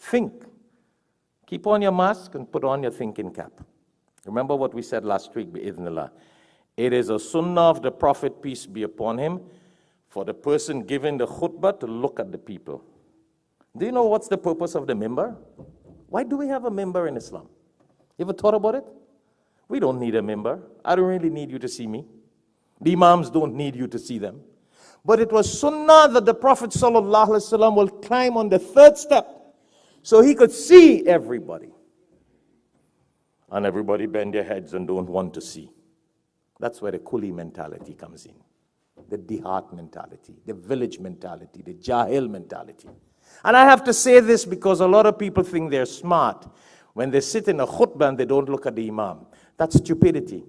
Think. Keep on your mask and put on your thinking cap. Remember what we said last week, bi'idhnillah. It is a sunnah of the Prophet, peace be upon him, for the person giving the khutbah to look at the people. Do you know what's the purpose of the MIMBAR? Why do we have a MIMBAR in Islam? You ever thought about it? We don't need a MIMBAR. I don't really need you to see me. The Imams don't need you to see them. But it was sunnah that the Prophet ﷺ will climb on the third step so he could see everybody. And everybody bend their heads and don't want to see. That's where the kuli mentality comes in. The dihat mentality, the village mentality, the jahil mentality. And I have to say this because a lot of people think they're smart when they sit in a khutbah and they don't look at the imam. That's stupidity.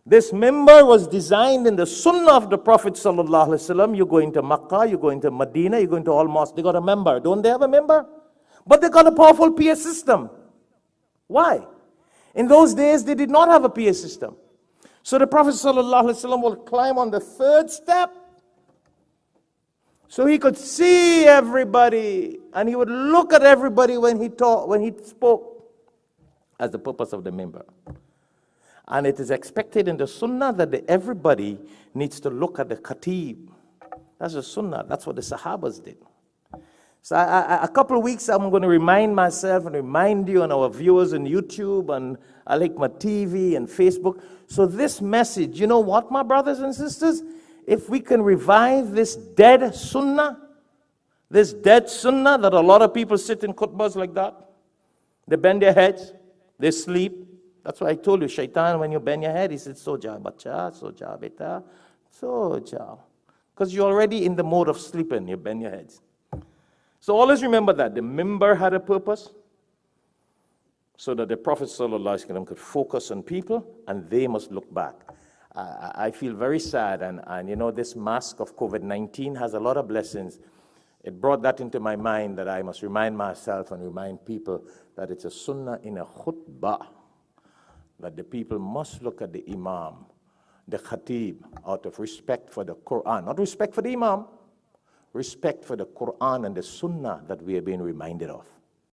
This mimbar was designed in the sunnah of the Prophet ﷺ. You go into Makkah, you go into Medina, you go into all mosques. They got a mimbar. Don't they have a mimbar? But they got a powerful PA system. Why? In those days, they did not have a PA system. So the Prophet ﷺ will climb on the third step so he could see everybody and he would look at everybody when he taught, when he spoke, as the purpose of the mimbar. And it is expected in the sunnah that everybody needs to look at the khatib. That's the sunnah. That's what the sahabas did. So a couple of weeks I'm going to remind myself and remind you and our viewers on YouTube and Al-Hikmat TV and Facebook. So this message, you know what, my brothers and sisters? If we can revive this dead sunnah that a lot of people sit in khutbahs like that, they bend their heads, they sleep. That's why I told you, shaitan, when you bend your head, he said, Soja bacha, soja beta, soja. Because you're already in the mode of sleeping, you bend your heads. So always remember that the mimbar had a purpose so that the Prophet ﷺ could focus on people and they must look back. I feel very sad, and you know, this mask of COVID-19 has a lot of blessings. It brought that into my mind that I must remind myself and remind people that it's a sunnah in a khutbah, that the people must look at the imam, the khatib, out of respect for the Quran. Not respect for the imam, respect for the Quran and the sunnah that we are being reminded of.